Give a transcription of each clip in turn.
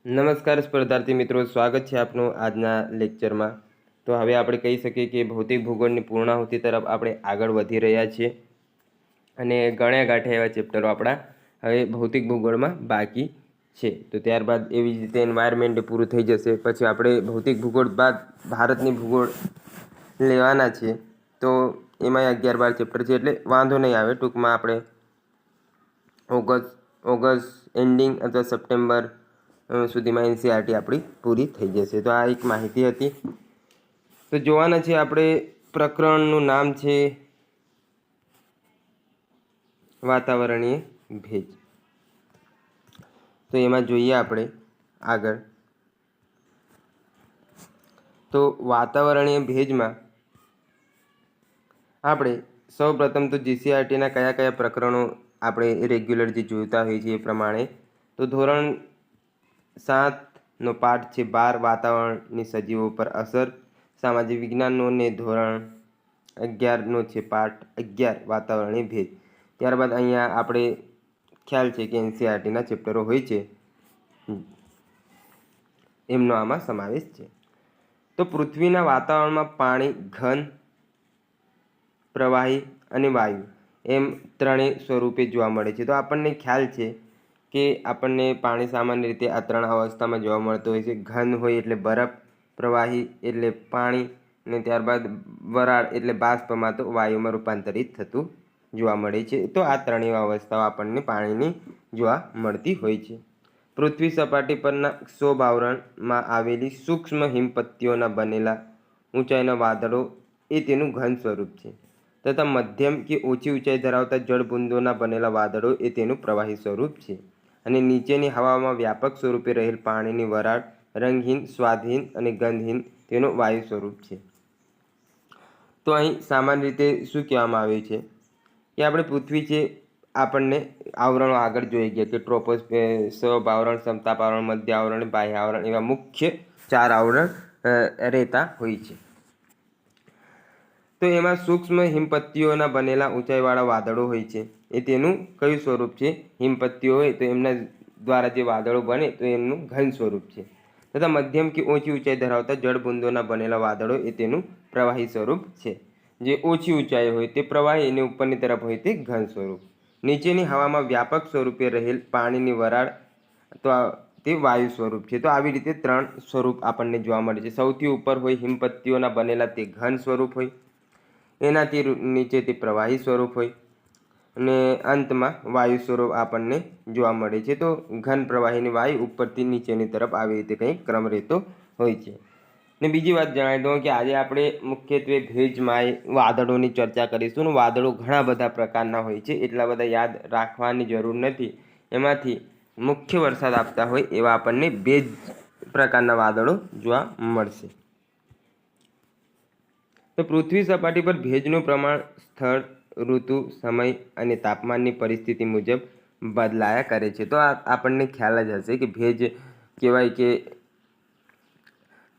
નમસ્કાર સ્પર્ધાર્થી મિત્રો, સ્વાગત છે આપનું આજના લેક્ચરમાં। તો હવે આપણે કહી શકીએ કે ભૌતિક ભૂગોળની પૂર્ણાહુતિ તરફ આપણે આગળ વધી રહ્યા છીએ અને ગણ્યા ગાંઠ્યા એવા ચેપ્ટરો આપણા હવે ભૌતિક ભૂગોળમાં બાકી છે। તો ત્યારબાદ એવી જ રીતે એન્વાયરમેન્ટ પૂરું થઈ જશે, પછી આપણે ભૌતિક ભૂગોળ બાદ ભારતની ભૂગોળ લેવાના છે। તો એમાં 11-12 ચેપ્ટર છે એટલે વાંધો નહીં આવે। ટૂંકમાં આપણે ઓગસ્ટ એન્ડિંગ અથવા સપ્ટેમ્બર સુધીમાં એનસીઆરટી આપણી પૂરી થઈ જશે। તો આ એક માહિતી હતી। તો જોવાના છે આપણે પ્રકરણનું નામ છે વાતાવરણીય ભેજ। તો એમાં જોઈએ આપણે આગળ। તો વાતાવરણીય ભેજમાં આપણે સૌપ્રથમ તો જીસીઆરટીના કયા કયા પ્રકરણો આપણે રેગ્યુલર જે જોતા હોઈએ છીએ એ પ્રમાણે તો ધોરણ 7નો પાઠ છે 12 વાતાવરણની સજીવો પર અસર, સામાજિક વિજ્ઞાનનો ને ધોરણ 11નો છે પાઠ 11 વાતાવરણીય ભેજ। ત્યારબાદ અહીંયા આપણે ખ્યાલ છે કે એનસીઆરટીના ચેપ્ટરો હોય છે એમનો આમાં સમાવેશ છે। તો પૃથ્વીના વાતાવરણમાં પાણી, ઘન, પ્રવાહી અને વાયુ એમ ત્રણેય સ્વરૂપે જોવા મળે છે। તો આપણને ખ્યાલ છે કે આપણને પાણી સામાન્ય રીતે આ ત્રણ અવસ્થામાં જોવા મળતું હોય છે। ઘન હોય એટલે બરફ, પ્રવાહી એટલે પાણી ને ત્યારબાદ વરાળ એટલે બાષ્પમાં તો વાયુમાં રૂપાંતરિત થતું જોવા મળે છે। તો આ ત્રણેય અવસ્થાઓ આપણને પાણીની જોવા મળતી હોય છે। પૃથ્વી સપાટી પરના ક્ષોભ આવરણમાં આવેલી સૂક્ષ્મ હિમપત્તીઓના બનેલા ઊંચાઈના વાદળો એ તેનું ઘન સ્વરૂપ છે, તથા મધ્યમ કે ઓછી ઊંચાઈ ધરાવતા જળબુંદોના બનેલા વાદળો એ તેનું પ્રવાહી સ્વરૂપ છે, અને નીચેની હવામાં વ્યાપક સ્વરૂપે રહેલ પાણીની વરાળ રંગહીન, સ્વાદહીન અને ગંધહીન તેનું વાયુ સ્વરૂપ છે। તો અહીં સામાન્ય રીતે શું કહેવામાં આવ્યું છે કે આપણે પૃથ્વી છે, આપણને આવરણો આગળ જોઈ ગયા કે ટ્રોપોસ્ફિયર, સૌર આવરણ, સમતાપ આવરણ, મધ્ય આવરણ, બાહ્ય આવરણ એવા મુખ્ય 4 આવરણ રહેતા હોય છે। તો એમાં સૂક્ષ્મ હિમપત્તીઓના બનેલા ઊંચાઈવાળા વાદળો હોય છે એ તેનું કયું સ્વરૂપ છે? હિમપત્તીઓ હોય તો એમના દ્વારા જે વાદળો બને તો એમનું ઘન સ્વરૂપ છે, તથા મધ્યમ કે ઓછી ઊંચાઈ ધરાવતા જળબુંદોના બનેલા વાદળો એ તેનું પ્રવાહી સ્વરૂપ છે। જે ઓછી ઊંચાઈ હોય તે પ્રવાહી અને ઉપરની તરફ હોય તે ઘન સ્વરૂપ। નીચેની હવામાં વ્યાપક સ્વરૂપે રહેલ પાણીની વરાળ તો તે વાયુ સ્વરૂપ છે। તો આવી રીતે 3 સ્વરૂપ આપણને જોવા મળે છે। સૌથી ઉપર હોય હિમપત્તીઓના બનેલા તે ઘન સ્વરૂપ હોય, એનાથી નીચે તે પ્રવાહી સ્વરૂપ હોય અને અંતમાં વાયુ સ્વરૂપ આપણને જોવા મળે છે। તો ઘન, પ્રવાહીની વાયુ ઉપરથી નીચેની તરફ આવી રીતે કંઈક ક્રમ રહેતો હોય છે। ને બીજી વાત જણાવી દઉં કે આજે આપણે મુખ્યત્વે ભેજમાં વાદળોની ચર્ચા કરીશું। વાદળો ઘણા બધા પ્રકારના હોય છે, એટલા બધા યાદ રાખવાની જરૂર નથી। એમાંથી મુખ્ય વરસાદ આપતા હોય એવા આપણને 2 પ્રકારના વાદળો જોવા મળશે। તો પૃથ્વી સપાટી પર ભેજનું પ્રમાણ સ્થળ, ઋતુ, સમય અને તાપમાનની પરિસ્થિતિ મુજબ બદલાયા કરે છે। તો આ આપણને ખ્યાલ જ હશે કે ભેજ કહેવાય કે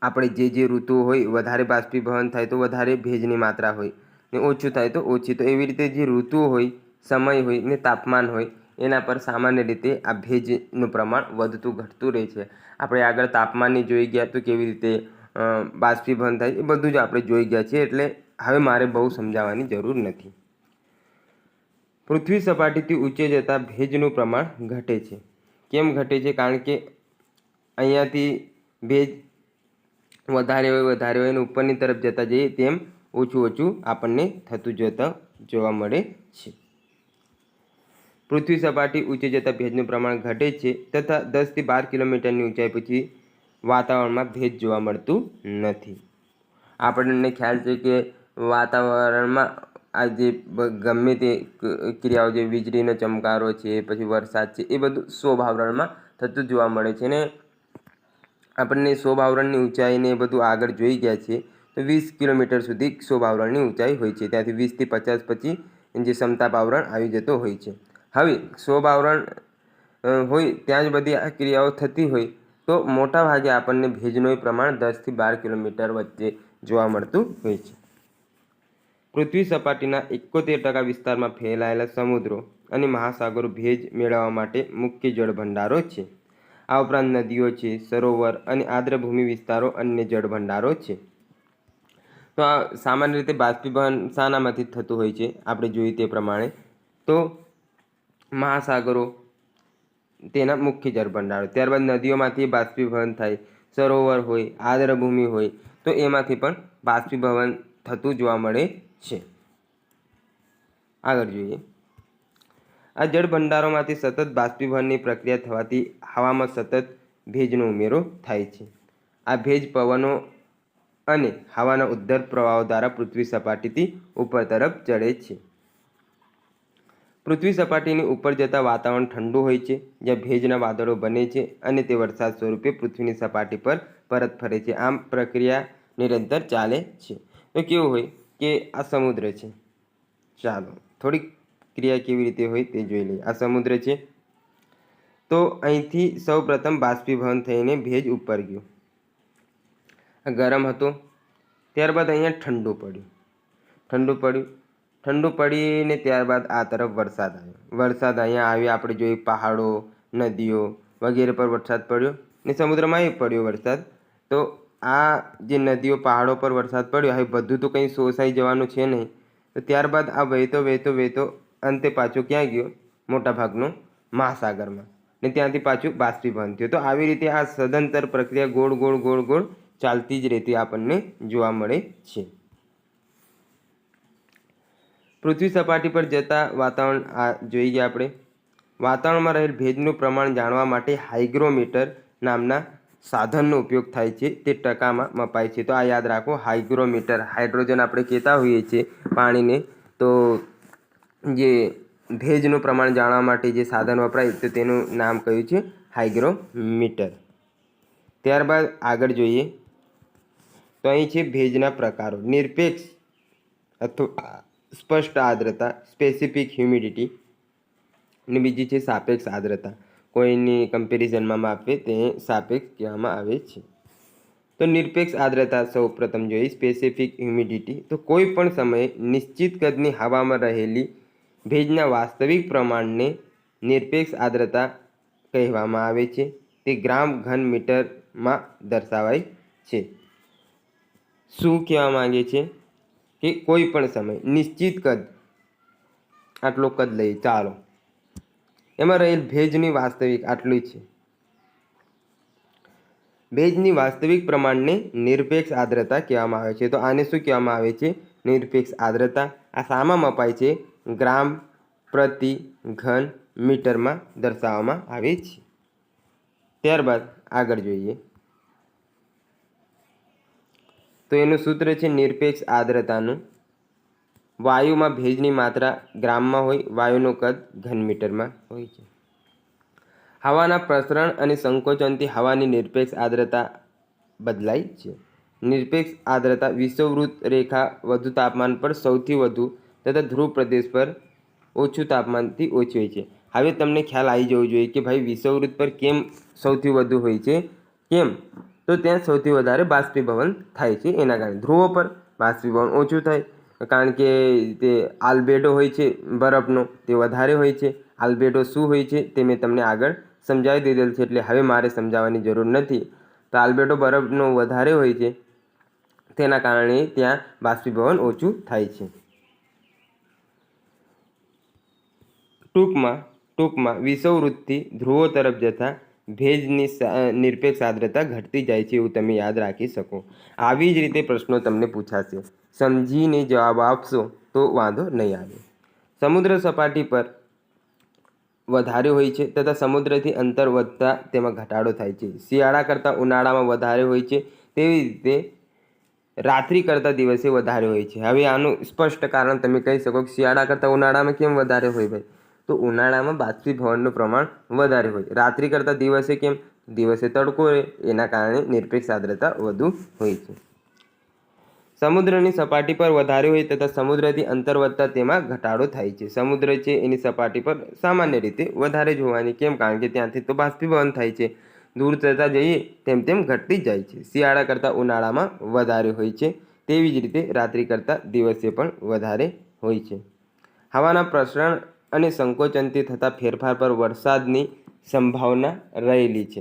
આપણે જે ઋતુ હોય વધારે બાષ્પીભવન થાય તો વધારે ભેજની માત્રા હોય ને ઓછું થાય તો ઓછી। તો એવી રીતે જે ઋતુ હોય, સમય હોય ને તાપમાન હોય એના પર સામાન્ય રીતે આ ભેજનું પ્રમાણ વધતું ઘટતું રહે છે। આપણે આગળ તાપમાનની જોઈ ગયા તો કેવી રીતે બાષ્પીભવન થાય એ બધું જ આપણે જોઈ ગયા છીએ, એટલે હવે મારે બહુ સમજાવવાની જરૂર નથી। પૃથ્વી સપાટીથી ઊંચે જતાં ભેજનું પ્રમાણ ઘટે છે। કેમ ઘટે છે? કારણ કે અહીંયાથી ભેજ વધારે હોય અને ઉપરની તરફ જતાં જઈએ તેમ ઓછું આપણને થતું જોવા મળે છે। પૃથ્વી સપાટી ઊંચે જતાં ભેજનું પ્રમાણ ઘટે છે, તથા 10 થી 12 કિલોમીટરની ઊંચાઈ પછી વાતાવરણમાં ભેજ જોવા મળતું નથી। આપણને ખ્યાલ છે કે વાતાવરણમાં આ જે ગમે તે ક્રિયાઓ, જે વીજળીનો ચમકારો છે, પછી વરસાદ છે, એ બધું ક્ષોભ આવરણમાં થતું જોવા મળે છે ને આપણને ક્ષોભ આવરણની ઊંચાઈને એ બધું આગળ જોઈ ગયા છે। તો 20 કિલોમીટર સુધી ક્ષોભ આવરણની ઊંચાઈ હોય છે, ત્યાંથી 20 થી 50 પછી જે સમતાપ આવરણ આવી જતો હોય છે। હવે ક્ષોભ આવરણ હોય ત્યાં જ બધી આ ક્રિયાઓ થતી હોય તો મોટા ભાગે આપણને ભેજનું પ્રમાણ 10 થી 12 કિલોમીટર વચ્ચે જોવા મળતું હોય છે। પૃથ્વી સપાટીના 71% વિસ્તારમાં ફેલાયેલા સમુદ્રો અને મહાસાગરો ભેજ મેળવવા માટે મુખ્ય જળભંડારો છે। આ ઉપરાંત નદીઓ છે, સરોવર અને આર્દ્રભૂમિ વિસ્તારો અન્ય જળભંડારો છે. તો આ સામાન્ય રીતે બાષ્પીભવન શાનામાંથી થતું હોય છે? આપણે જોયું તે પ્રમાણે તો મહાસાગરો તેના મુખ્ય જળભંડારો, ત્યારબાદ નદીઓમાંથી બાષ્પીભવન થાય, સરોવર હોય, આર્દ્રભૂમિ હોય તો એમાંથી પણ બાષ્પીભવન થતું જોવા મળે છે. આગળ જોઈએ, આ જળભંડારોમાંથી સતત બાષ્પીભવનની પ્રક્રિયા થવાથી હવામાં સતત ભેજનો ઉમેરો થાય છે. આ ભેજ પવનો અને હવાના ઉદ્ધર પ્રવાહો દ્વારા પૃથ્વી સપાટીથી ઉપર તરફ ચડે છે. પૃથ્વી સપાટીની ઉપર જતાં વાતાવરણ ઠંડુ હોય છે, જ્યાં ભેજના વાદળો બને છે અને તે વરસાદ સ્વરૂપે પૃથ્વીની સપાટી પર પરત ફરે છે. આમ પ્રક્રિયા નિરંતર ચાલે છે. તો કેવું હોય કે આ સમુદ્ર છે, ચાલો થોડીક ક્રિયા કેવી રીતે હોય તે જોઈ લઈએ. આ સમુદ્ર છે, તો અહીંથી સૌપ્રથમ બાષ્પીભવન થઈને ભેજ ઉપર ગયું, ગરમ હતો, ત્યારબાદ અહીંયા ઠંડુ પડીને ત્યારબાદ આ તરફ વરસાદ અહીંયા આવ્યો. આપણે જોઈએ પહાડો, નદીઓ વગેરે પર વરસાદ પડ્યો ને સમુદ્રમાં એ પડ્યો વરસાદ. તો આ જે નદીઓ પહાડો પર વરસાદ પડ્યો, હવે બધું તો કંઈ શોષાઈ જવાનું છે નહીં. તો ત્યારબાદ આ વહેતો અંતે પાછો ક્યાં ગયો? મોટાભાગનો મહાસાગરમાં, ને ત્યાંથી પાછું બાષ્પીભવન થયું. તો આવી રીતે આ સદંતર પ્રક્રિયા ગોળ ચાલતી જ રહેતી આપણને જોવા મળે છે. પૃથ્વી સપાટી પર જતા વાતાવરણ આ જોઈ ગયા આપણે. વાતાવરણમાં રહેલ ભેજનું પ્રમાણ જાણવા માટે હાઇગ્રોમીટર નામના સાધનનો ઉપયોગ થાય છે. તે ટકામાં મપાય છે. તો આ યાદ રાખો, હાઇગ્રોમીટર. હાઇડ્રોજન આપણે કહેતા હોઈએ છીએ પાણીને, તો જે ભેજનું પ્રમાણ જાણવા માટે જે સાધન વપરાય તો તેનું નામ કયું છે? હાઇગ્રોમીટર. ત્યારબાદ આગળ જોઈએ તો અહીં છે ભેજના પ્રકારો: નિરપેક્ષ અથવા સ્પષ્ટ આર્દ્રતા, સ્પેસિફિક હ્યુમિડિટી, અને બીજી છે સાપેક્ષ આર્દ્રતા. કોઈની કમ્પેરિઝનમાં આપે તે સાપેક્ષ કહેવામાં આવે છે. તો નિરપેક્ષ આર્દ્રતા સૌ પ્રથમ જોઈએ. સ્પેસિફિક હ્યુમિડિટી, તો કોઈ પણ સમયે નિશ્ચિત કદની હવામાં રહેલી ભેજના વાસ્તવિક પ્રમાણને નિરપેક્ષ આર્દ્રતા કહેવામાં આવે છે. તે ગ્રામ ઘન મીટરમાં દર્શાવાય છે. શું કહેવા માંગે છે કે કોઈ પણ સમય નિશ્ચિત કદ, આટલો કદ લઈએ ચાલો, એમાં રહેલ ભેજની વાસ્તવિક આટલું છે. ભેજની વાસ્તવિક પ્રમાણને નિરપેક્ષ આર્દ્રતા કહેવામાં આવે છે. તો આને શું કહેવામાં આવે છે? નિરપેક્ષ આર્દ્રતા. આ શામાં મપાય છે? ગ્રામ પ્રતિ ઘન મીટરમાં દર્શાવવામાં આવે છે. ત્યારબાદ આગળ જોઈએ તો એનું સૂત્ર છે નિરપેક્ષ આર્દ્રતાનું. વાયુમાં ભેજની માત્રા ગ્રામમાં હોય, વાયુનું કદ ઘન મીટરમાં હોય છે. હવાના પ્રસરણ અને સંકોચનથી હવાની નિરપેક્ષ આર્દ્રતા બદલાય છે. નિરપેક્ષ આર્દ્રતા વિષુવવૃત્ત રેખા વધુ તાપમાન પર સૌથી વધુ તથા ધ્રુવ પ્રદેશ પર ઓછું તાપમાનથી ઓછી હોય છે. હવે તમને ખ્યાલ આવી જવો જોઈએ કે ભાઈ વિષુવવૃત્ત પર કેમ સૌથી વધુ હોય છે? કેમ? તો ત્યાં સૌથી વધારે બાષ્પીભવન થાય છે. એના કારણે ધ્રુવો પર બાષ્પીભવન ઓછું થાય, કારણ કે તે આલ્બેડો હોય છે બરફનો, તે વધારે હોય છે. આલ્બેડો શું હોય છે તે મેં તમને આગળ સમજાવી દીધેલ છે, એટલે હવે મારે સમજાવવાની જરૂર નથી. તો આલ્બેડો બરફનો વધારે હોય છે, તેના કારણે ત્યાં બાષ્પીભવન ઓછું થાય છે. ટૂંકમાં વિષુવવૃત્તથી ધ્રુવો તરફ જતા ભેજની નિરપેક્ષ આર્દ્રતા ઘટતી જાય છે, એવું તમે યાદ રાખી શકો. આવી જ રીતે પ્રશ્નો તમને પૂછાશે, સમજીને જવાબ આપશો તો વાંધો નહીં આવે. સમુદ્ર સપાટી પર વધારે હોય છે તથા સમુદ્રથી અંતર વધતા તેમાં ઘટાડો થાય છે. શિયાળા કરતાં ઉનાળામાં વધારે હોય છે, તેવી રીતે રાત્રિ કરતાં દિવસે વધારે હોય છે. હવે આનું સ્પષ્ટ કારણ તમે કહી શકો કે શિયાળા કરતાં ઉનાળામાં કેમ વધારે હોય ભાઈ? તો ઉનાળામાં બાષ્પીભવનનું પ્રમાણ વધારે હોય, રાત્રિ કરતાં દિવસે કેમ? દિવસે તડકો રહે, એના કારણે નિરપેક્ષ આર્દ્રતા વધુ હોય છે. સમુદ્રની સપાટી પર વધારે હોય તથા સમુદ્રથી અંતર વધતા તેમાં ઘટાડો થાય છે. સમુદ્ર છે એની સપાટી પર સામાન્ય રીતે વધારે જ હોવાની, કેમ? કારણ કે ત્યાંથી તો બાષ્પીભવન થાય છે. દૂર જતા જઈએ તેમ ઘટતી જાય છે. શિયાળા કરતાં ઉનાળામાં વધારે હોય છે, તેવી જ રીતે રાત્રિ કરતાં દિવસે પણ વધારે હોય છે. હવાના પ્રસરણ અને સંકોચનથી થતા ફેરફાર પર વરસાદની સંભાવના રહેલી છે.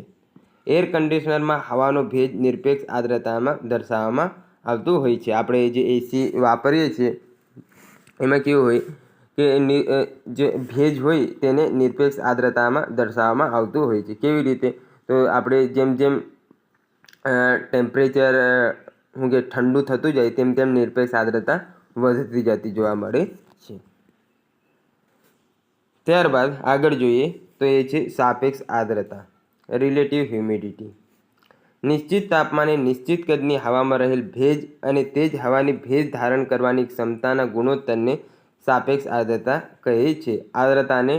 એર કન્ડિશનરમાં હવાનો ભેજ નિરપેક્ષ આર્દ્રતામાં દર્શાવવામાં આવતું હોય છે. આપણે જે એસી વાપરીએ છીએ એમાં કેવું હોય કે જે ભેજ હોય તેને નિરપેક્ષ આર્દ્રતામાં દર્શાવવામાં આવતું હોય છે. કેવી રીતે? તો આપણે જેમ જેમ ટેમ્પરેચર કે ઠંડુ થતું જાય તેમ તેમ નિરપેક્ષ આર્દ્રતા વધતી જતી જોવા મળે છે. ત્યારબાદ આગળ જોઈએ તો એ છે સાપેક્ષ આર્દ્રતા, રિલેટિવ હ્યુમિડિટી. નિશ્ચિત તાપમાને નિશ્ચિત કદની હવામાં રહેલ ભેજ અને તે જ હવાની ભેજ ધારણ કરવાની ક્ષમતાના ગુણોત્તરને સાપેક્ષ આર્દ્રતા કહે છે. આર્દ્રતાને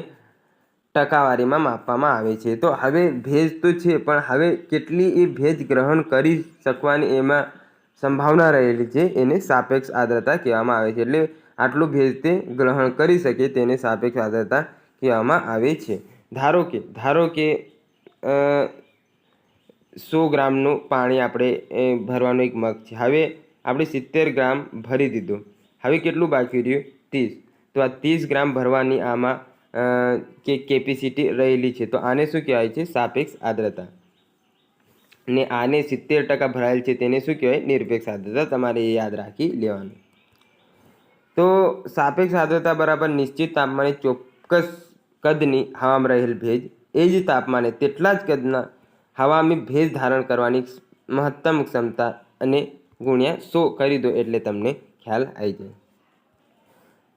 ટકાવારીમાં માપવામાં આવે છે. તો હવે ભેજ તો છે, પણ હવે કેટલી એ ભેજ ગ્રહણ કરી શકવાની એમાં સંભાવના રહેલી છે એને સાપેક્ષ આર્દ્રતા કહેવામાં આવે છે. એટલે આટલું ભેજ તે ગ્રહણ કરી શકે તેને સાપેક્ષ આર્દ્રતા કહેવામાં આવે છે. ધારો કે 100 ગ્રામનું પાણી આપણે ભરવાનો એક મગ છે. હવે આપણે 70 ગ્રામ ભરી દીધું. હવે કેટલું બાકી રહ્યું? 30. તો આ 30 ગ્રામ ભરવાની આમાં કેપેસિટી રહેલી છે. તો આને શું કહેવાય છે? સાપેક્ષ આર્દ્રતા. ને આને 70% ભરાયેલ છે તેને શું કહેવાય? નિરપેક્ષ આર્દ્રતા. તમારે એ યાદ રાખી લેવાનું. તો સાપેક્ષ આર્દ્રતા બરાબર નિશ્ચિત તાપમાને ચોક્કસ કદની હવામાં રહેલ ભેજ, એ જ તાપમાને તેટલા જ કદના હવામાં ભેજ ધારણ કરવાની મહત્તમ ક્ષમતા અને ગુણ્યા 100 કરી દો એટલે તમને ખ્યાલ આવી જાય.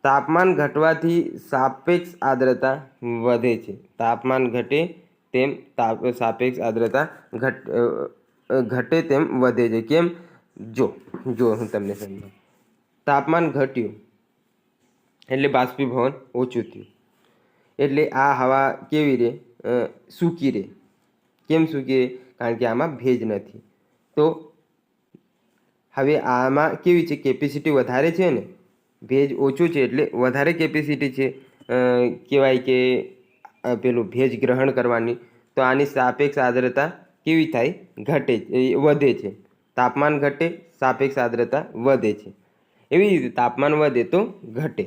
તાપમાન ઘટવાથી સાપેક્ષ આર્દ્રતા વધે છે. તાપમાન ઘટે તેમ સાપેક્ષ આર્દ્રતા ઘટે તેમ વધે છે. કેમ? જો હું તમને સમજાવું. તાપમાન ઘટ્યું એટલે બાષ્પીભવન ઓછું થયું, એટલે આ હવા કેવી રહે? સૂકી રહે. કેમ સૂકી રહે? કારણ કે આમાં ભેજ નથી. તો હવે આમાં કેવી છે? કેપેસિટી વધારે છે ને, ભેજ ઓછું છે એટલે વધારે કેપેસિટી છે કહેવાય કે પેલું ભેજ ગ્રહણ કરવાની. તો આની સાપેક્ષ આર્દ્રતા કેવી થાય? વધે છે. તાપમાન ઘટે, સાપેક્ષ આર્દ્રતા વધે છે. એવી રીતે તાપમાન વધે તો ઘટે.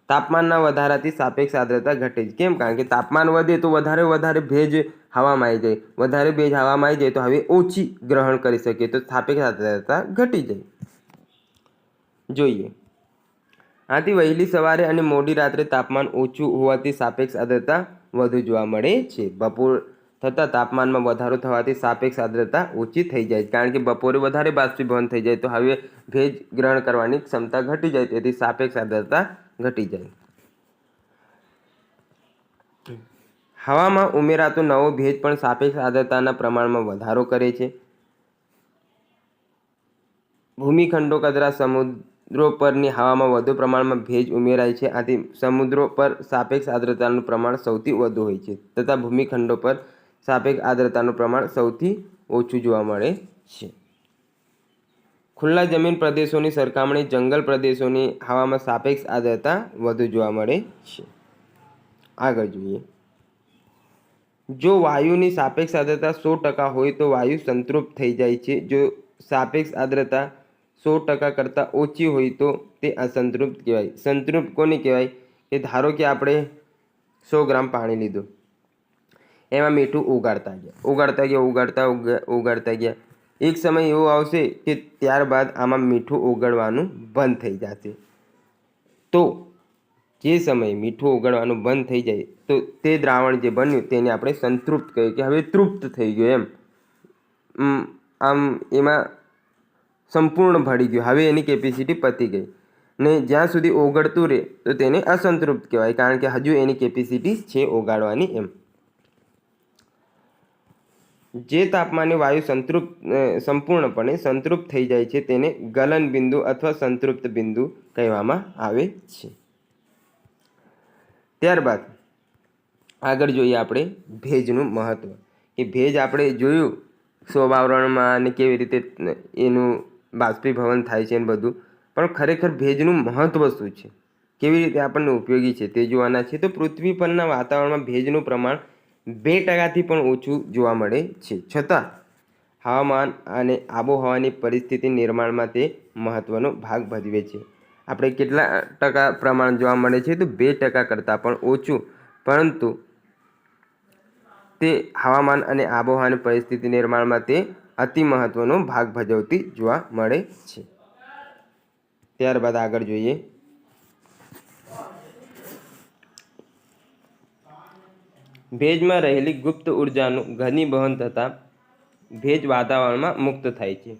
તાપમાનના વધારાથી સાપેક્ષ આર્દ્રતા ઘટે છે. કેમ? કારણ કે તાપમાન વધે તો વધારે ભેજ હવામાં આવી જાય. વધારે ભેજ હવામાં આવી જાય તો હવે ઓછી ગ્રહણ કરી શકે, તો સાપેક્ષ આર્દ્રતા ઘટી જાય. જોઈએ, આથી વહેલી સવારે અને મોડી રાત્રે તાપમાન ઓછું હોવાથી સાપેક્ષ આર્દ્રતા વધુ જોવા મળે છે. બપોર થતાં તાપમાનમાં વધારો થવાથી સાપેક્ષ આર્દ્રતા ઓછી થઈ જાય, કારણ કે બપોરે વધારે બાષ્પીભવન થઈ જાય તો હવે ભેજ ગ્રહણ કરવાની ક્ષમતા ઘટી જાય, તેથી સાપેક્ષ આર્દ્રતા ઘટી જાય. હવામાં ઉમેરાતો નવો ભેજ પણ સાપેક્ષ આર્દ્રતાના પ્રમાણમાં વધારો કરે છે. ભૂમિખંડો કચરા સમુદ્રો પરની હવામાં વધુ પ્રમાણમાં ભેજ ઉમેરાય છે. આથી સમુદ્રો પર સાપેક્ષ આર્દ્રતાનું પ્રમાણ સૌથી વધુ હોય છે, તથા ભૂમિખંડો પર સાપેક્ષ આર્દ્રતાનું પ્રમાણ સૌથી ઓછું જોવા મળે છે. ખુલ્લા જમીન પ્રદેશોની સરખામણી જંગલ પ્રદેશોની હવામાં સાપેક્ષ આર્દ્રતા વધુ જોવા મળે છે. આગળ જોઈએ, જો વાયુની સાપેક્ષ આર્દ્રતા 100% હોય તો વાયુ સંતૃપ્ત થઈ જાય છે. જો સાપેક્ષ આર્દ્રતા 100% કરતાં ઓછી હોય તો તે અસંતૃપ્ત કહેવાય. સંતૃપ્ત કોને કહેવાય? કે ધારો કે આપણે 100 ગ્રામ પાણી લીધું, એમાં મીઠું ઓગાળતા ગયા. એક સમય એવો આવશે કે ત્યારબાદ આમાં મીઠું ઓગળવાનું બંધ થઈ જશે. તો જે સમયે મીઠું ઓગળવાનું બંધ થઈ જાય તો તે દ્રાવણ જે બન્યું તેને આપણે સંતૃપ્ત કહીએ, કે હવે તૃપ્ત થઈ ગયું એમ. આમ એમાં સંપૂર્ણ ભળી ગયું, હવે એની કેપેસિટી પતી ગઈ. ને જ્યાં સુધી ઓગળતું રહે તો તેને અસંતૃપ્ત કહેવાય, કારણ કે હજુ એની કેપેસિટી છે ઓગાળવાની એમ. જે તાપમાને વાયુ સંપૂર્ણપણે સંતૃપ્ત થઈ જાય છે તેને ગલન બિંદુ અથવા સંતૃપ્ત બિંદુ કહેવામાં આવે છે. ત્યારબાદ આગળ જોઈએ આપણે ભેજનું મહત્ત્વ. કે ભેજ આપણે જોયું સ્વવાવરણમાં અને કેવી રીતે એનું બાષ્પીભવન થાય છે ને બધું, પણ ખરેખર ભેજનું મહત્ત્વ શું છે, કેવી રીતે આપણને ઉપયોગી છે તે જોવાના છે. તો પૃથ્વી પરના વાતાવરણમાં ભેજનું પ્રમાણ 2%થી પણ ઓછું જોવા મળે છે, છતાં હવામાન અને આબોહવાની પરિસ્થિતિ નિર્માણમાં તે મહત્ત્વનો ભાગ ભજવે છે. આપણે કેટલા ટકા પ્રમાણ જોવા મળે છે? તો 2% કરતાં પણ ઓછું. પરંતુ તે હવામાન અને આબોહવાની પરિસ્થિતિ નિર્માણમાં તે અતિ મહત્વનો ભાગ ભજવતી જોવા મળે છે. ત્યારબાદ આગળ જોઈએ. ભેજમાં રહેલી ગુપ્ત ઉર્જાનું ઘનીભવન થતાં ભેજ વાતાવરણમાં મુક્ત થાય છે,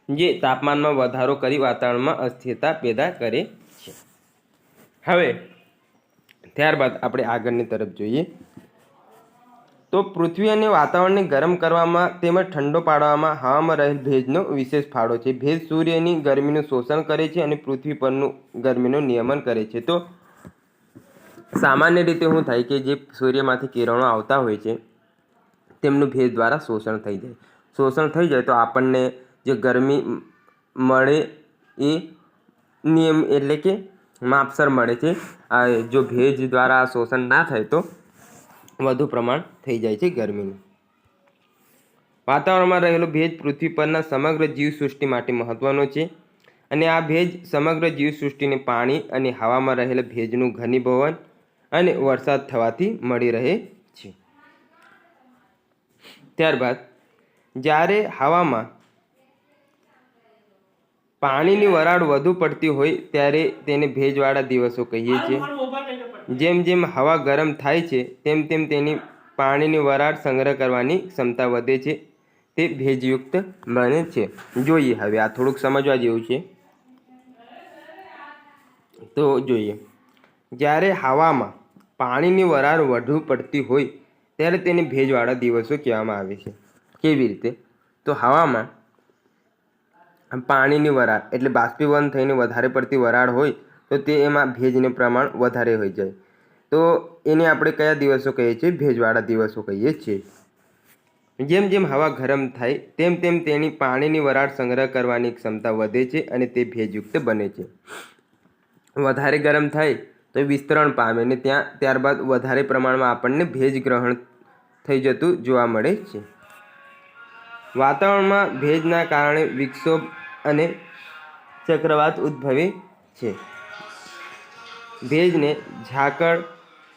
જે તાપમાનમાં વધારો કરી વાતાવરણમાં અસ્થિરતા પેદા કરે છે. હવે ત્યારબાદ આપણે આગળની તરફ જોઈએ તો પૃથ્વી અને વાતાવરણને ગરમ કરવામાં તેમજ ઠંડો પાડવામાં હવામાં રહેલ ભેજનો વિશેષ ફાળો છે. ભેજ સૂર્યની ગરમીનું શોષણ કરે છે અને પૃથ્વી પરનું ગરમીનું નિયમન કરે છે. તો સામાન્ય રીતે શું થાય કે જે સૂર્યમાંથી કિરણો આવતા હોય છે તેમનું ભેજ દ્વારા શોષણ થઈ જાય તો આપણને જે ગરમી મળે એ નિયમ એટલે કે માપસર મળે છે. જો ભેજ દ્વારા શોષણ ના થાય તો વધુ પ્રમાણ થઈ જાય છે ગરમીનું. વાતાવરણમાં રહેલો ભેજ પૃથ્વી પરના સમગ્ર જીવસૃષ્ટિ માટે મહત્વનો છે અને આ ભેજ સમગ્ર જીવસૃષ્ટિને પાણી અને હવામાં રહેલા ભેજનું ઘનીભવન અને વરસાદ થવાથી મળી રહે છે. ત્યારબાદ જ્યારે હવામાં પાણીની વરાળ વધુ પડતી હોય ત્યારે તેને ભેજવાળા દિવસો કહીએ છીએ. જેમ જેમ હવા ગરમ થાય છે તેમ તેમ તેની પાણીની વરાળ સંગ્રહ કરવાની ક્ષમતા વધે છે, તે ભેજયુક્ત બને છે. જોઈએ હવે આ થોડુંક સમજવા જેવું છે. તો જોઈએ, જ્યારે હવામાં પાણીની વરાળ વધુ પડતી હોય ત્યારે તેને ભેજવાળા દિવસો કહેવામાં આવે છે. કેવી રીતે? તો હવામાં પાણીની વરાળ એટલે બાષ્પીભવન થઈને વધારે પડતી વરાળ હોય તો તે એમાં ભેજનું પ્રમાણ વધારે હોઈ જાય તો એને આપણે કયા દિવસો કહીએ છીએ? ભેજવાળા દિવસો કહીએ છીએ. જેમ જેમ હવા ગરમ થાય તેમ તેમ તેની પાણીની વરાળ સંગ્રહ કરવાની ક્ષમતા વધે છે અને તે ભેજયુક્ત બને છે. વધારે ગરમ થાય તો વિસ્તરણ પામે અને ત્યારબાદ વધારે પ્રમાણમાં આપણને ભેજ ગ્રહણ થઈ જતું જોવા મળે છે. વાતાવરણમાં ભેજના કારણે વિક્ષોભ અને ચક્રવાત ઉદ્ભવે છે. ભેજને ઝાકળ,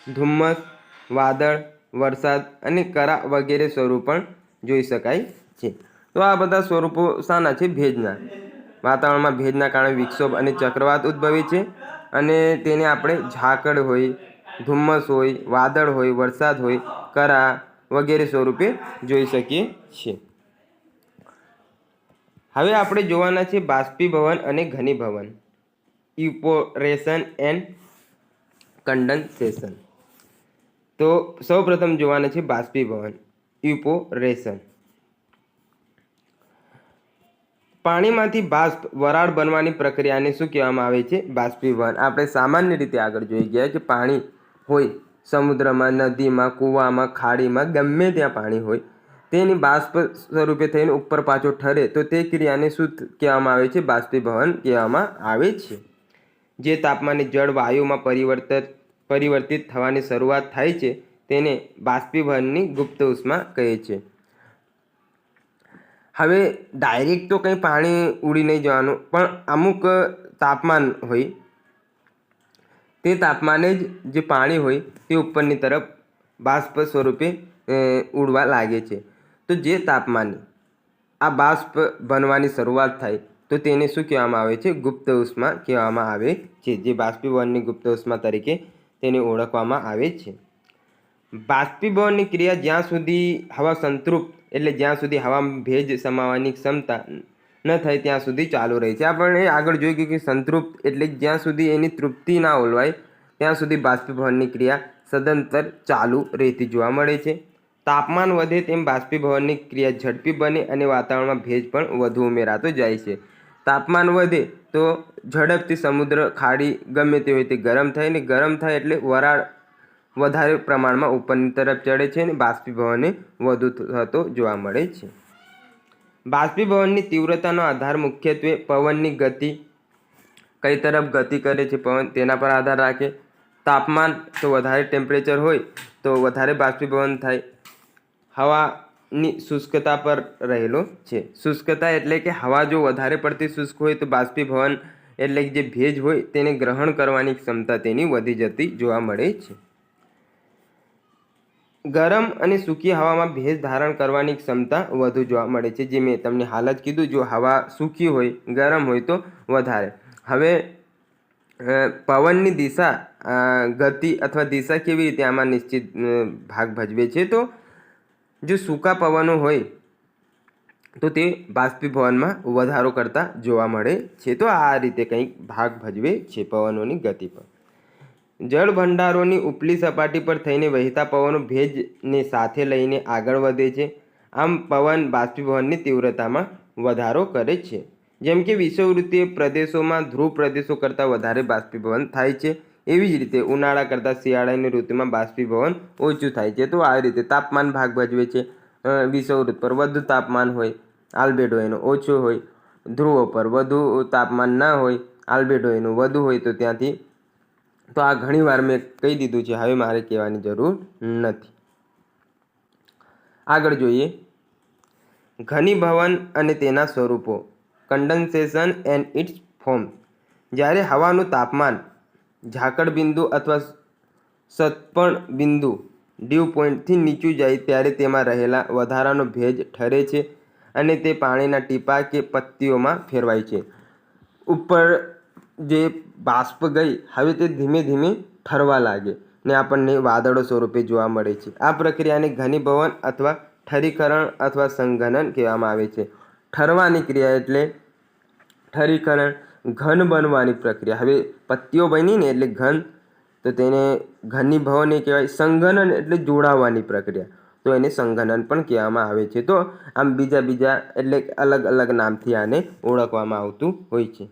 ધુમ્મસ, વાદળ, વરસાદ અને કરા વગેરે સ્વરૂપ પણ જોઈ શકાય છે. તો આ બધા સ્વરૂપો શાના છે? ભેજના. વાતાવરણમાં ભેજના કારણે વિક્ષોભ અને ચક્રવાત ઉદ્ભવે છે અને તેને આપણે ઝાકળ હોય, ધુમ્મસ હોય, વાદળ હોય, વરસાદ હોય, કરા વગેરે સ્વરૂપે જોઈ શકીએ છીએ. હવે આપણે જોવાના છે બાષ્પીભવન અને ઘનીભવન, ઇવપોરેશન એન્ડ કન્ડન્સેશન. તો સૌપ્રથમ જોવાના છે બાષ્પીભવન, ઇવપોરેશન. પાણીમાંથી બાષ્પ વરાળ બનવાની પ્રક્રિયાને શું કહેવામાં આવે છે? બાષ્પીભવન. આપણે સામાન્ય રીતે આગળ જોઈ ગયા કે પાણી હોય સમુદ્રમાં, નદીમાં, કૂવામાં, ખાડીમાં, ગમે ત્યાં પાણી હોય તેની બાષ્પ સ્વરૂપે થઈને ઉપર પાછો ઠરે તો તે ક્રિયાને શું કહેવામાં આવે છે? બાષ્પીભવન કહેવામાં આવે છે. જે તાપમાને જળ વાયુમાં પરિવર્તિત થવાની શરૂઆત થાય છે તેને બાષ્પીભવનની ગુપ્ત ઉષ્મા કહે છે. હવે ડાયરેક્ટ તો કંઈ પાણી ઉડી નહીં જવાનું, પણ અમુક તાપમાન હોય તે તાપમાને જ જે પાણી હોય તે ઉપરની તરફ બાષ્પ સ્વરૂપે ઉડવા લાગે છે. તો જે તાપમાને આ બાષ્પ બનવાની શરૂઆત થાય તો તેને શું કહેવામાં આવે છે? ગુપ્ત ઉષ્મા કહેવામાં આવે છે. જે બાષ્પીભવનની ગુપ્ત ઉષ્મા તરીકે તેને ઓળખવામાં આવે છે. બાષ્પીભવનની ક્રિયા જ્યાં સુધી હવા સંતૃપ્ત એટલે જ્યાં સુધી હવામાં ભેજ સમાવવાની ક્ષમતા ન થાય ત્યાં સુધી ચાલુ રહે છે. આપણે આગળ જોઈ ગયું કે સંતૃપ્ત એટલે જ્યાં સુધી એની તૃપ્તિ ના ઓલવાય ત્યાં સુધી બાષ્પીભવનની ક્રિયા સદંતર ચાલુ રહેતી જોવા મળે છે. તાપમાન વધે તેમ બાષ્પીભવનની ક્રિયા ઝડપી બને અને વાતાવરણમાં ભેજ પણ વધુ ઉમેરાતો જાય છે. તાપમાન વધે તો ઝડપથી સમુદ્ર, ખાડી ગમે તે હોય તે ગરમ થાય ને ગરમ થાય એટલે વરાળ વધારે પ્રમાણમાં ઉપરની તરફ ચડે છે અને બાષ્પીભવન વધુ થતો જોવા મળે છે. બાષ્પીભવનની તીવ્રતાનો આધાર મુખ્યત્વે પવનની ગતિ, કઈ તરફ ગતિ કરે છે પવન તેના પર આધાર રાખે. તાપમાન તો વધારે ટેમ્પરેચર હોય તો વધારે બાષ્પીભવન થાય. હવાની શુષ્કતા પર રહેલો છે. શુષ્કતા એટલે કે હવા જો વધારે પડતી શુષ્ક હોય તો બાષ્પીભવન એટલે જે ભેજ હોય તેને ગ્રહણ કરવાની ક્ષમતા તેની વધી જતી જોવા મળે છે. ગરમ અને સૂકી હવામાં ભેજ ધારણ કરવાની ક્ષમતા વધુ જોવા મળે છે. જે મેં તમને હાલ જ કીધું, જો હવા સૂકી હોય, ગરમ હોય તો વધારે. હવે પવનની દિશા, ગતિ અથવા દિશા કેવી રીતે આમાં નિશ્ચિત ભાગ ભજવે છે. તો જો સૂકા પવનો હોય તો તે બાષ્પીભવનમાં વધારો કરતા જોવા મળે છે. તો આ રીતે કંઈક ભાગ ભજવે છે પવનોની ગતિ પર. જળ ભંડારોની ઉપલી સપાટી પર થઈને વહેતા પવનો ભેજને સાથે લઈને આગળ વધે છે. આમ પવન બાષ્પીભવનની તીવ્રતામાં વધારો કરે છે. જેમ કે વિષુવવૃત્તીય પ્રદેશોમાં ધ્રુવ પ્રદેશો કરતાં વધારે બાષ્પીભવન થાય છે, એવી જ રીતે ઉનાળા કરતાં શિયાળાની ઋતુમાં બાષ્પીભવન ઓછું થાય છે. તો આવી રીતે તાપમાન ભાગ ભજવે છે. વિષુવવૃત્ત પર વધુ તાપમાન હોય, આલ્બેડો એનો ઓછો હોય. ધ્રુવો પર વધુ તાપમાન ના હોય, આલ્બેડો એનું વધુ હોય. તો ત્યાંથી તો આ ઘણીવાર મેં કહી દીધું છે, હવે મારે કહેવાની જરૂર નથી. આગળ જોઈએ ઘનીભવન અને તેના સ્વરૂપો. કન્ડન્સેશન એન્ડ ઇટ્સ ફોર્મ. જ્યારે હવાનું તાપમાન ઝાકળ બિંદુ અથવા સતપણ બિંદુ ડ્યુ પોઈન્ટથી નીચું જાય ત્યારે તેમાં રહેલા વધારાનો ભેજ ઠરે છે અને તે પાણીના ટીપાં કે પત્તીઓમાં ફેરવાય છે. ઉપર જે બાષ્પ ગઈ, હવે તે ધીમે ધીમે ઠરવા લાગે ને આપણને વાદળો સ્વરૂપે જોવા મળે છે. આ પ્રક્રિયાને ઘનીભવન અથવા ઠરીકરણ અથવા સંઘનન કહેવામાં આવે છે. ઠરવાની ક્રિયા એટલે ઠરીકરણ, ઘન બનવાની પ્રક્રિયા. હવે પત્તીઓ બની ને એટલે ઘન, તો તેને ઘનીભવન એ કહેવાય. સંઘનન એટલે જોડાવાની પ્રક્રિયા, તો એને સંઘનન પણ કહેવામાં આવે છે. તો આમ બીજા એટલે અલગ અલગ નામથી આને ઓળખવામાં આવતું હોય છે.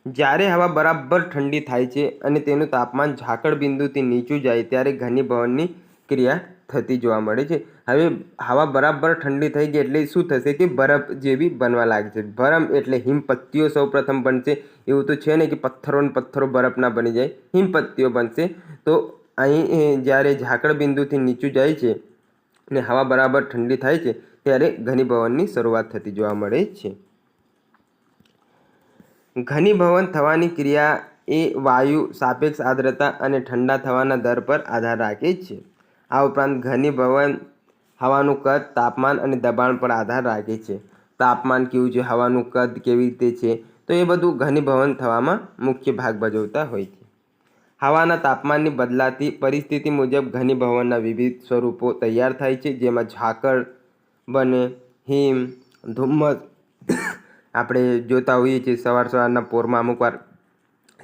જ્યારે હવા બરાબર ઠંડી થાય છે અને તેનું તાપમાન ઝાકળ બિંદુથી નીચું જાય ત્યારે ઘનીભવનની ક્રિયા થતી જોવા મળે છે. હવે હવા બરાબર ઠંડી થઈ ગઈ એટલે શું થશે કે બરફ જેવી બનવા લાગશે. બરફ એટલે હિમપત્તીઓ સૌપ્રથમ બનશે. એવું તો છે ને કે પથ્થરો ને પથ્થરો બરફના બની જાય, હિમપત્તીઓ બનશે. તો અહીં જ્યારે ઝાકળ બિંદુથી નીચું જાય છે ને હવા બરાબર ઠંડી થાય છે ત્યારે ઘનીભવનની શરૂઆત થતી જોવા મળે છે. ઘનીભવન થવાની ક્રિયા એ વાયુ, સાપેક્ષ આર્દ્રતા અને ઠંડા થવાના દર પર આધાર રાખે છે. આ ઉપરાંત ઘનીભવન હવાનું કદ, તાપમાન અને દબાણ પર આધાર રાખે છે. તાપમાન કેવું છે, હવાનું કદ કેવી રીતે છે, તો એ બધું ઘનીભવન થવામાં મુખ્ય ભાગ ભજવતા હોય છે. હવાના તાપમાનની બદલાતી પરિસ્થિતિ મુજબ ઘનીભવનના વિવિધ સ્વરૂપો તૈયાર થાય છે. જેમાં ઝાકળ બને, હિમ, ધુમ્મસ આપણે જોતા હોઈએ છીએ સવારના પોરમાં અમુકવાર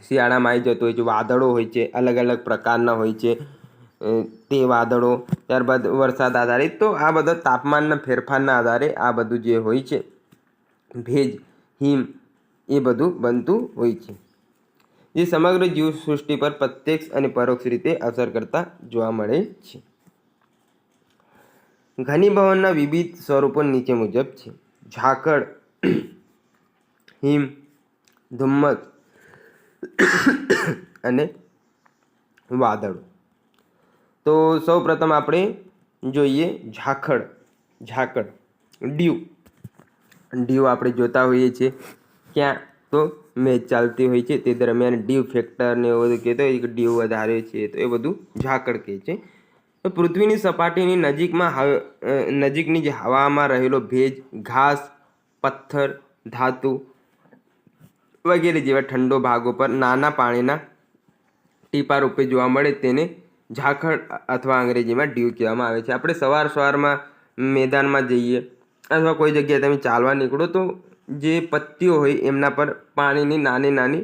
શિયાળામાં આવી જતો હોય છે. વાદળો હોય છે, અલગ અલગ પ્રકારના હોય છે તે વાદળો. ત્યારબાદ વરસાદ આધારિત. તો આ બધા તાપમાનના ફેરફારના આધારે આ બધું જે હોય છે ભેજ, હિમ, એ બધું બનતું હોય છે, જે સમગ્ર જીવસૃષ્ટિ પર પ્રત્યક્ષ અને પરોક્ષ રીતે અસર કરતા જોવા મળે છે. ઘનીભવનના વિવિધ સ્વરૂપો નીચે મુજબ છે. ઝાકળ, હિમ, ધુમ્મસ અને વાદળો. તો સૌ પ્રથમ આપણે જોઈએ ઝાકળ. ડ્યુ આપણે જોતા હોઈએ છીએ ક્યાં, તો મેચ ચાલતી હોય છે તે દરમિયાન ડ્યુ ફેક્ટર ને એવું બધું કહેતો હોય કે ડ્યુ વધારે છે, તો એ બધું ઝાકળ કહે છે. તો પૃથ્વીની સપાટીની નજીકની જે હવામાં રહેલો ભેજ, ઘાસ, પથ્થર, ધાતુ વગેરે જેવા ઠંડો ભાગો પર નાના પાણીના ટીપા રૂપે જોવા મળે તેને ઝાકળ અથવા અંગ્રેજીમાં ડ્યુ કહેવામાં આવે છે. આપણે સવારમાં મેદાનમાં જઈએ અથવા કોઈ જગ્યાએ તમે ચાલવા નીકળો તો જે પત્તીઓ હોય એમના પર પાણીની નાની નાની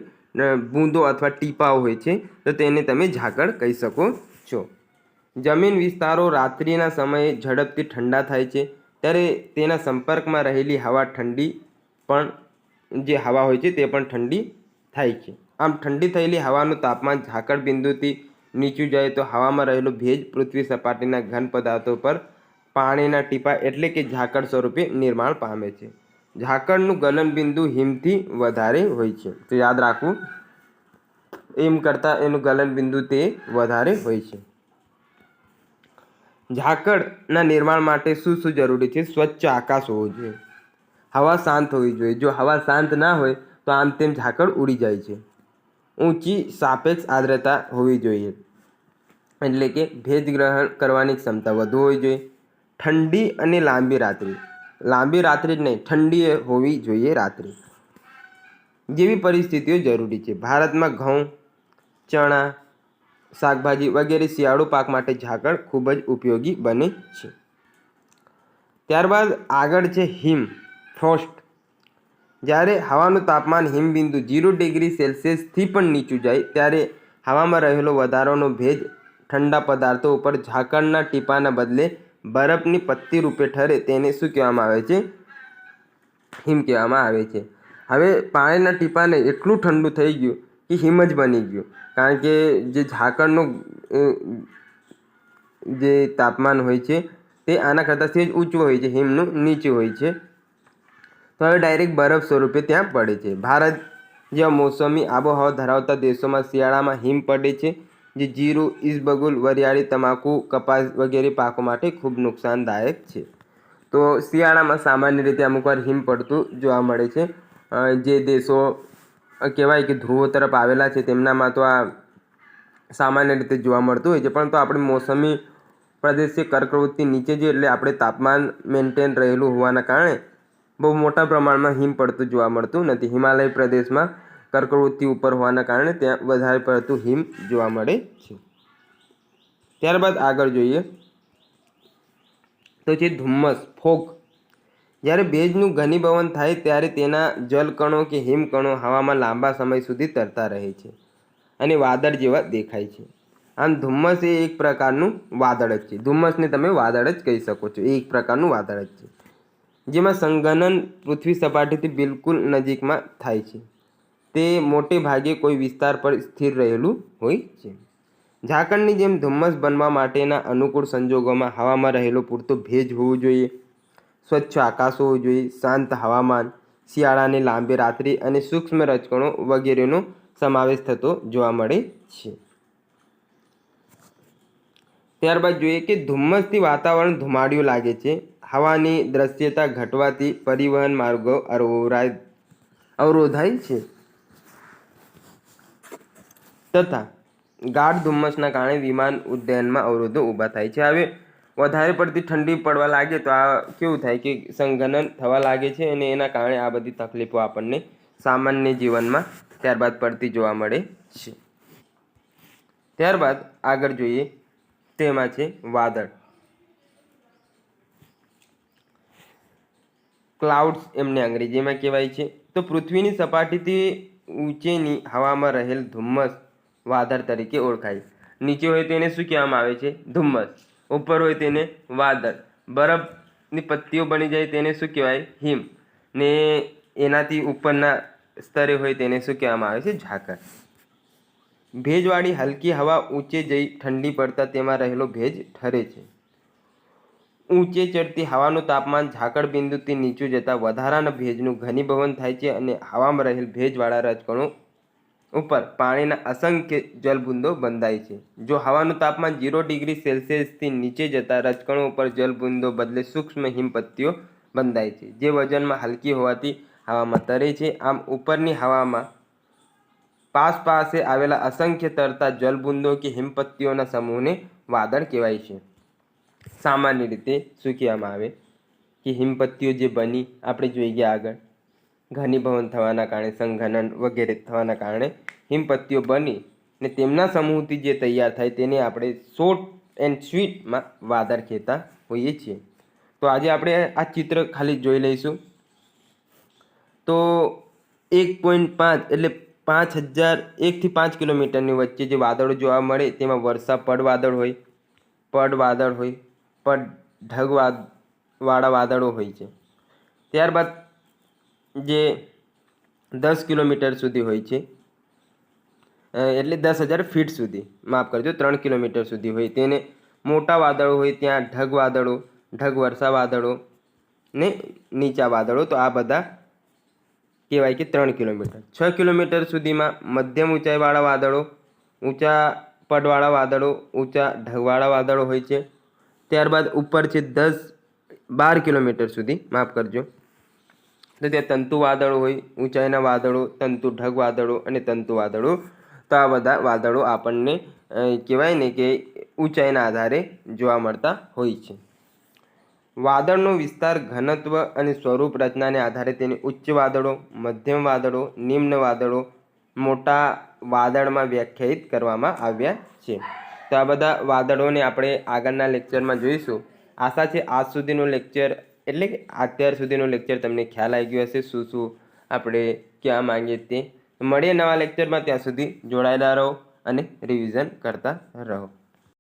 બૂંદો અથવા ટીપાઓ હોય છે, તો તેને તમે ઝાકળ કહી શકો છો. જમીન વિસ્તારો રાત્રિના સમયે ઝડપથી ઠંડા થાય છે ત્યારે તેના સંપર્કમાં રહેલી હવા ઠંડી પણ જે હવા હોય છે તે પણ ઠંડી થાય છે. આમ ઠંડી થયેલી હવાનું તાપમાન ઝાકળ બિંદુથી નીચું જાય તો હવામાં રહેલો ભેજ પૃથ્વી સપાટીના ઘન પદાર્થો પર પાણીના ટીપા એટલે કે ઝાકળ સ્વરૂપે નિર્માણ પામે છે. ઝાકળનું ગલનબિંદુ હિમથી વધારે હોય છે, તો યાદ રાખવું, હિમ કરતાં એનું ગલનબિંદુ તે વધારે હોય છે. ઝાકળના નિર્માણ માટે શું જરૂરી છે? સ્વચ્છ આકાશ હોવું જોઈએ, હવા શાંત હોવી જોઈએ. જો હવા શાંત ના હોય તો આમ તેમ ઝાકળ ઉડી જાય છે. ઊંચી સાપેક્ષ આર્દ્રતા હોવી જોઈએ. એટલે કે ભેજ ગ્રહણ કરવાની ક્ષમતા વધુ હોવી જોઈએ. ઠંડી અને લાંબી રાત્રિ, લાંબી રાત્રિ જ નહીં, ઠંડી હોવી જોઈએ રાત્રિ જેવી પરિસ્થિતિઓ જરૂરી છે. ભારતમાં ઘઉં, ચણા, શાકભાજી વગેરે શિયાળુ પાક માટે ઝાકળ ખૂબ જ ઉપયોગી બને છે. ત્યારબાદ આગળ છે હિમ, ફ્રોસ્ટ. જ્યારે હવાનું તાપમાન હિમબિંદુ 0 ડિગ્રી સેલ્સિયસથી પણ નીચું જાય ત્યારે હવામાં રહેલો વધારાનો ભેજ ઠંડા પદાર્થો ઉપર ઝાકળના ટીપાના બદલે બરફની પટ્ટી રૂપે ઠરે તેને શું કહેવામાં આવે છે? હિમ કહેવામાં આવે છે. હવે પાણીના ટીપાને એટલું ઠંડુ થઈ ગયું કે હિમ જ બની ગયું, કારણ કે જે ઝાકળનું જે તાપમાન હોય છે તે આના કરતાં સહેજ ઊંચું હોય છે, હિમનું નીચું હોય છે. તો હવે ડાયરેક્ટ બરફ સ્વરૂપે ત્યાં પડે છે. ભારત જેવા મોસમી આબોહવા ધરાવતા દેશોમાં શિયાળામાં હિમ પડે છે, જે જીરું, ઈસબગુલ, વરિયાળી, તમાકુ, કપાસ વગેરે પાકો માટે ખૂબ નુકસાનદાયક છે. તો શિયાળામાં સામાન્ય રીતે અમુકવાર હિમ પડતું જોવા મળે છે. જે દેશો કહેવાય કે ધ્રુવો તરફ આવેલા છે તેમનામાં તો આ સામાન્ય રીતે જોવા મળતું હોય છે, પરંતુ આપણે મોસમી પ્રદેશ છે, કર્કવૃત્તિ નીચે છે, એટલે આપણે તાપમાન મેન્ટેન રહેલું હોવાના કારણે બહુ મોટા પ્રમાણમાં હિમ પડતું જોવા મળતું નથી. હિમાલય પ્રદેશમાં કર્કવૃત્તિ ઉપર હોવાના કારણે ત્યાં વધારે પડતું હિમ જોવા મળે છે. ત્યારબાદ આગળ જોઈએ તો છે ધુમ્મસ, ફોગ. જ્યારે ભેજનું ઘનીભવન થાય ત્યારે તેના જલકણો કે હિમકણો હવામાં લાંબા સમય સુધી તરતા રહે છે અને વાદળ જેવા દેખાય છે. આમ ધુમ્મસ એ એક પ્રકારનું વાદળ જ છે. ધુમ્મસને તમે વાદળ જ કહી શકો છો. એ એક પ્રકારનું વાદળ જ છે જેમાં સંઘનન પૃથ્વી સપાટીથી બિલકુલ નજીકમાં થાય છે. તે મોટે ભાગે કોઈ વિસ્તાર પર સ્થિર રહેલું હોય છે. ઝાકળની જેમ ધુમ્મસ બનવા માટેના અનુકૂળ સંજોગોમાં હવામાં રહેલો પૂરતો ભેજ હોવો જોઈએ, સ્વચ્છ આકાશ હોવું જોઈએ, શાંત હવામાન, શિયાળાની લાંબી રાત્રિ અને સૂક્ષ્મ રજકણો વગેરેનો સમાવેશ થતો જોવા મળે છે. ત્યારબાદ જોઈએ કે ધુમ્મસથી વાતાવરણ ધુમાડિયું લાગે છે. હવાની દ્રશ્યતા ઘટવાથી પરિવહન માર્ગો અવરોધાય છે તથા ગાઢ ધુમ્મસના કારણે વિમાન ઉડ્ડયનમાં અવરોધો ઊભા થાય છે. હવે વધારે પડતી ઠંડી પડવા લાગે તો આ કેવું થાય કે સંઘનન થવા લાગે છે અને એના કારણે આ બધી તકલીફો આપણને સામાન્ય જીવનમાં ત્યારબાદ પડતી જોવા મળે છે. ત્યારબાદ આગળ જોઈએ તેમાં છે વાદળ, ક્લાઉડ્સ એમને અંગ્રેજીમાં કહેવાય છે. તો પૃથ્વીની સપાટીથી ઊંચેની હવામાં રહેલ ધુમ્મસ વાદળ તરીકે ઓળખાય. નીચે હોય તેને શું કહેવામાં આવે છે? ધુમ્મસ. ઉપર હોય તેને વાદળ. બરફની પટ્ટીઓ બની જાય તેને શું કહેવાય? હિમ. ને એનાથી ઉપરના સ્તરે હોય તેને શું કહેવામાં આવે છે? ઝાકળ. ભેજવાળી હલકી હવા ઊંચે જઈ ઠંડી પડતા તેમાં રહેલો ભેજ ઠરે છે. ઊંચે ચડતી હવાનું તાપમાન ઝાકળ બિંદુથી નીચું જતાં વધારાના ભેજનું ઘનીભવન થાય છે અને હવામાં રહેલ ભેજવાળા રજકણો ઉપર પાણીના અસંખ્ય જલબુંદો બંધાય છે. જો હવાનું તાપમાન 0 ડિગ્રી સેલ્સિયસથી નીચે જતાં રજકણો ઉપર જલબુંદો બદલે સૂક્ષ્મ હિમપત્તીઓ બંધાય છે, જે વજનમાં હલકી હોવાથી હવામાં તરે છે. આમ ઉપરની હવામાં પાસે આવેલા અસંખ્ય તરતા જલબુંદો કે હિમપત્તીઓના સમૂહને વાદળ કહેવાય છે. સામાન્ય રીતે શું કહેવામાં આવે કે હિમપત્તીઓ જે બની આપણે જોઈ ગયા આગળ, ઘનીભવન થવાના કારણે, સંઘનન વગેરે થવાના કારણે હિમપત્તીઓ બની ને તેમના સમૂહથી જે તૈયાર થાય તેને આપણે શોર્ટ એન્ડ સ્વીટમાં વાદળ કહેતા હોઈએ છીએ. તો આજે આપણે આ ચિત્ર ખાલી જોઈ લઈશું. તો 1.5 એટલે 5000 થી 5 કિલોમીટરની વચ્ચે જે વાદળો જોવા મળે તેમાં વર્ષા પડ વાદળ હોય, પડ ઢગવાળા વાદળો હોય છે. ત્યારબાદ જે 10 કિલોમીટર સુધી હોય છે, એટલે 10,000 ફીટ સુધી, માફ કરજો 3 કિલોમીટર સુધી હોય તેને મોટા વાદળો હોય. ત્યાં ઢગ વાદળો, ઢગ વર્ષા વાદળો ને નીચા વાદળો. તો આ બધા કહેવાય કે 3 કિલોમીટર. 6 કિલોમીટર સુધીમાં મધ્યમ ઊંચાઈવાળા વાદળો, ઊંચા પડવાળા વાદળો, ઊંચા ઢગવાળા વાદળો હોય છે. ત્યારબાદ ઉપર છે 10-12 કિલોમીટર સુધી, માફ કરજો, તો ત્યાં તંતુ વાદળો હોય, ઊંચાઈના વાદળો, તંતુ ઢગ વાદળો અને તંતુ વાદળો. તો તો આ બધા વાદળો આપણને કહેવાય ને કે ઊંચાઈના આધારે જોવા મળતા હોય છે. વાદળનો વિસ્તાર, ઘનત્વ અને સ્વરૂપ રચનાને આધારે તેને ઉચ્ચ વાદળો, મધ્યમ વાદળો, નિમ્ન વાદળો, મોટા વાદળમાં વ્યાખ્યાયિત કરવામાં આવ્યા છે. તો આ બધા વાદળોને આપણે આગળના લેક્ચરમાં જોઈશું. આશા છે આજ સુધીનો લેક્ચર એટલે કે અત્યાર સુધીનો લેક્ચર તમને ખ્યાલ આવી ગયો હશે શું શું આપણે કહેવા માંગીએ તે. મળીએ નવા લેક્ચરમાં, ત્યાં સુધી જોડાયેલા રહો અને રિવિઝન કરતા રહો.